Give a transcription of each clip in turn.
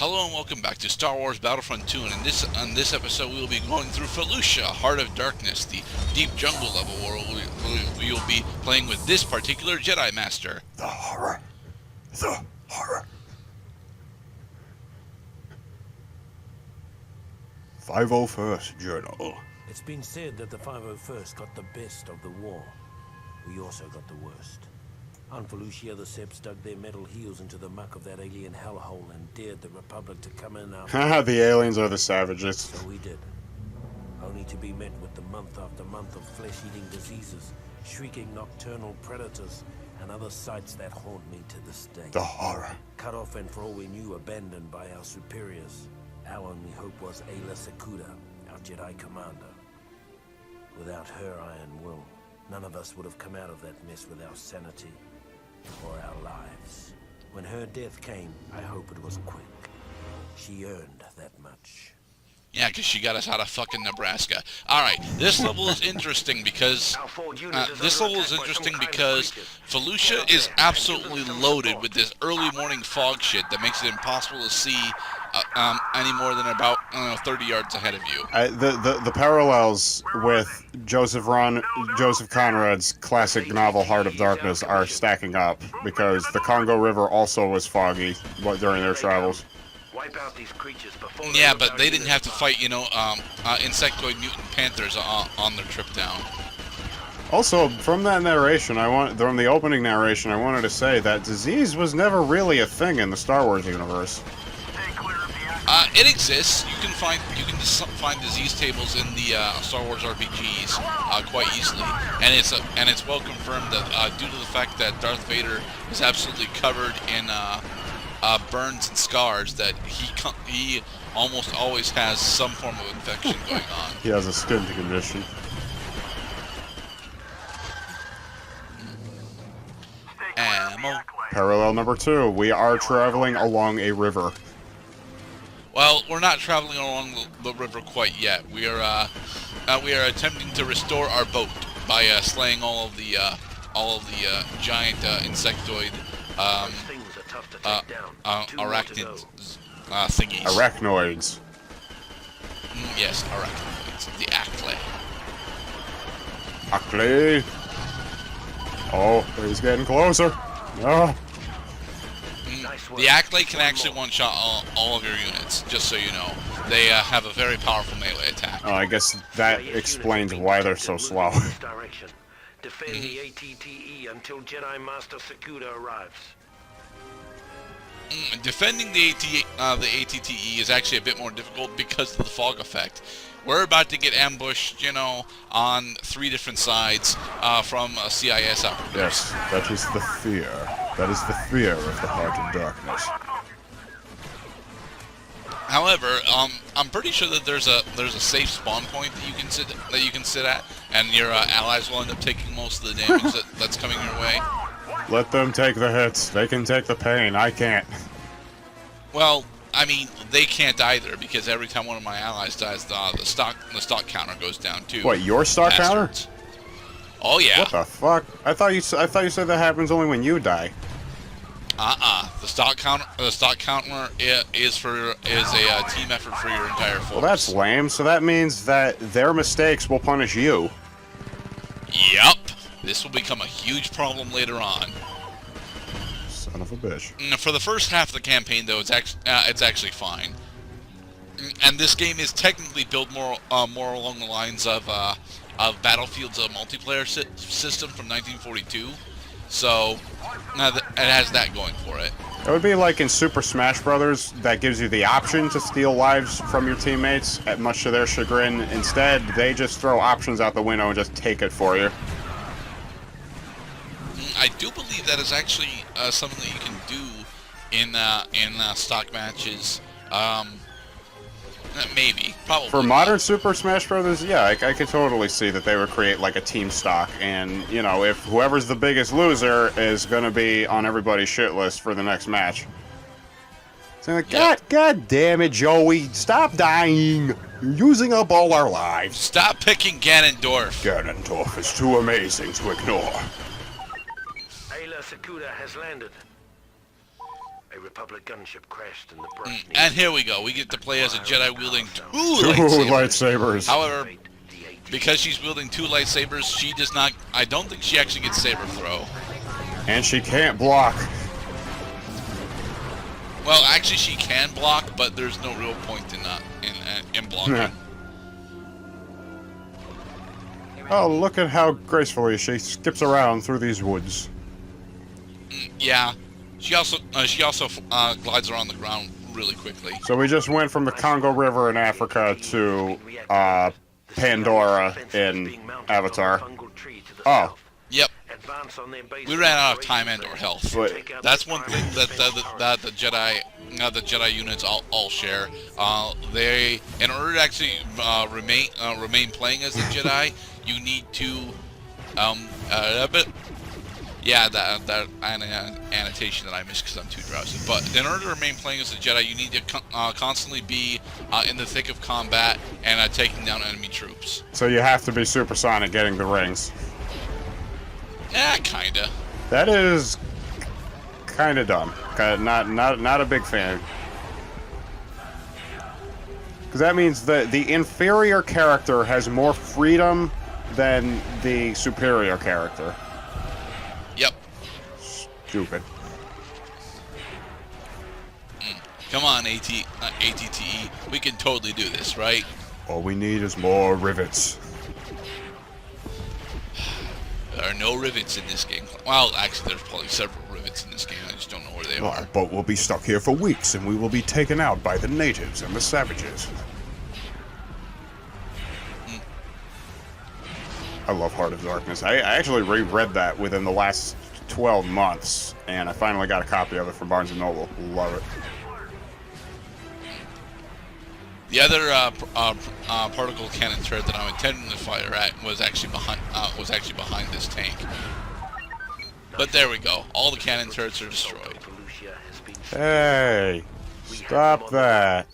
Hello and welcome back to Star Wars Battlefront 2, and on this episode we will be going through Felucia, Heart of Darkness, the deep jungle level where we will be playing with this particular Jedi Master. The horror. The horror. 501st Journal. It's been said that the 501st got the best of the war. We also got the worst. On Felucia, the Seps dug their metal heels into the muck of that alien hellhole and dared the Republic to come in after. Haha, the aliens are the savages. So we did. Only to be met with the month after month of flesh-eating diseases, shrieking nocturnal predators, and other sights that haunt me to this day. The horror. Cut off and for all we knew, abandoned by our superiors. Our only hope was Ayla Secura, our Jedi commander. Without her iron will, none of us would have come out of that mess with our sanity or our lives. When her death came, I hope it wasn't quick. She earned that much. Yeah, because she got us out of fucking Nebraska. Alright, this level is interesting because Felucia is absolutely loaded with this early morning fog shit that makes it impossible to see any more than about 30 yards ahead of you. The parallels with Joseph Conrad's classic novel Heart of Darkness are stacking up because the Congo River also was foggy during their travels. Yeah, but they didn't have to fight, insectoid mutant panthers on their trip down. Also, from that narration, from the opening narration, I wanted to say that disease was never really a thing in the Star Wars universe. It exists. You can find disease tables in the Star Wars RPGs quite easily, and it's well confirmed that due to the fact that Darth Vader is absolutely covered in burns and scars, that he almost always has some form of infection going on. He has a skin condition. Ammo. Parallel number 2. We are traveling along a river. Well, we're not traveling along the river quite yet. We are attempting to restore our boat by slaying all of the giant insectoid arachnid thingies. Arachnoids. Yes, arachnoids. The Acklay. Acklay. Oh, he's getting closer. Oh. The Acklay can actually one-shot all of your units, just so you know. They have a very powerful melee attack. Oh, I guess that explains why they're so slow. Defend the ATTE until Jedi Master Secura arrives. Defending the ATTE is actually a bit more difficult because of the fog effect. We're about to get ambushed, on 3 different sides from CIS operators. Yes, that is the fear. That is the fear of the Heart of Darkness. However, I'm pretty sure that there's a safe spawn point that you can sit at, and your allies will end up taking most of the damage that's coming your way. Let them take the hits. They can take the pain. I can't. Well, I mean, they can't either, because every time one of my allies dies, the stock counter goes down too. What, your stock counter? Oh yeah. What the fuck? I thought you said that happens only when you die. The stock counter is a team effort for your entire force. Well, that's lame. So that means that their mistakes will punish you. Yep. This will become a huge problem later on. Son of a bitch. For the first half of the campaign, though, it's actually fine. And this game is technically built more along the lines of Battlefield's multiplayer system from 1942. So it has that going for it. It would be like in Super Smash Brothers, that gives you the option to steal lives from your teammates, much to their chagrin. Instead, they just throw options out the window and just take it for you. I do believe that is actually something that you can do in stock matches. Maybe, probably. For modern Super Smash Brothers, yeah, I could totally see that they would create like a team stock, and if whoever's the biggest loser is gonna be on everybody's shit list for the next match. So like, God damn it, Joey, stop dying! You're using up all our lives. Stop picking Ganondorf. Ganondorf is too amazing to ignore. Ayla Secura has landed. A Republic gunship crashed in the brush. And here we go. We get to play as a Jedi wielding two lightsabers. However, because she's wielding 2 lightsabers, she does not. I don't think she actually gets saber throw. And she can't block. Well, actually, she can block, but there's no real point in blocking. Oh, look at how gracefully she skips around through these woods. Yeah, she also glides around the ground really quickly. So we just went from the Congo River in Africa to Pandora in Avatar. Oh. Yep. We ran out of time and or health. But that's one thing that the Jedi units all share. They, in order to actually remain playing as a Jedi, you need to yeah, that annotation that I missed because I'm too drowsy. But in order to remain playing as a Jedi, you need to constantly be in the thick of combat and taking down enemy troops. So you have to be supersonic getting the rings. Yeah, kinda. That is kinda dumb. Not a big fan. Because that means that the inferior character has more freedom than the superior character. Yep. Stupid. Come on, ATTE. We can totally do this, right? All we need is more rivets. There are no rivets in this game. Well, actually, there's probably several rivets in this game. I just don't know where they are. But we'll be stuck here for weeks, and we will be taken out by the natives and the savages. I love Heart of Darkness. I actually reread that within the last 12 months, and I finally got a copy of it from Barnes & Noble. Love it. The other particle cannon turret that I'm intending to fire at was actually behind this tank. But there we go. All the cannon turrets are destroyed. Hey, stop that.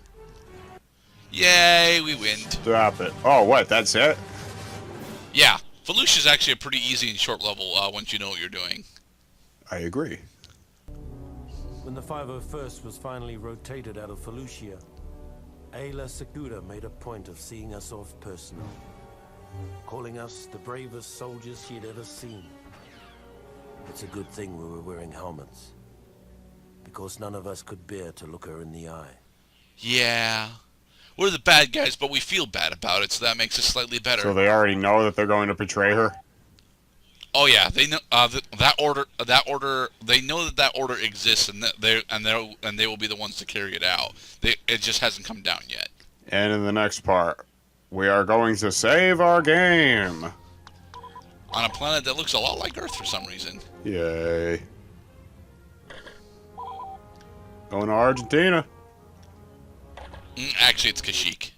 Yay, we win. Stop it. Oh, what? That's it? Yeah, Felucia's actually a pretty easy and short level once you know what you're doing. I agree. When the 501st was finally rotated out of Felucia, Ayla Secura made a point of seeing us off personally, calling us the bravest soldiers she had ever seen. It's a good thing we were wearing helmets, because none of us could bear to look her in the eye. Yeah. We're the bad guys, but we feel bad about it, so that makes it slightly better. So they already know that they're going to betray her? Oh yeah, they know that order. They know that order exists, and that they will be the ones to carry it out. It just hasn't come down yet. And in the next part, we are going to save our game on a planet that looks a lot like Earth for some reason. Yay! Going to Argentina. Actually, it's Kashyyyk.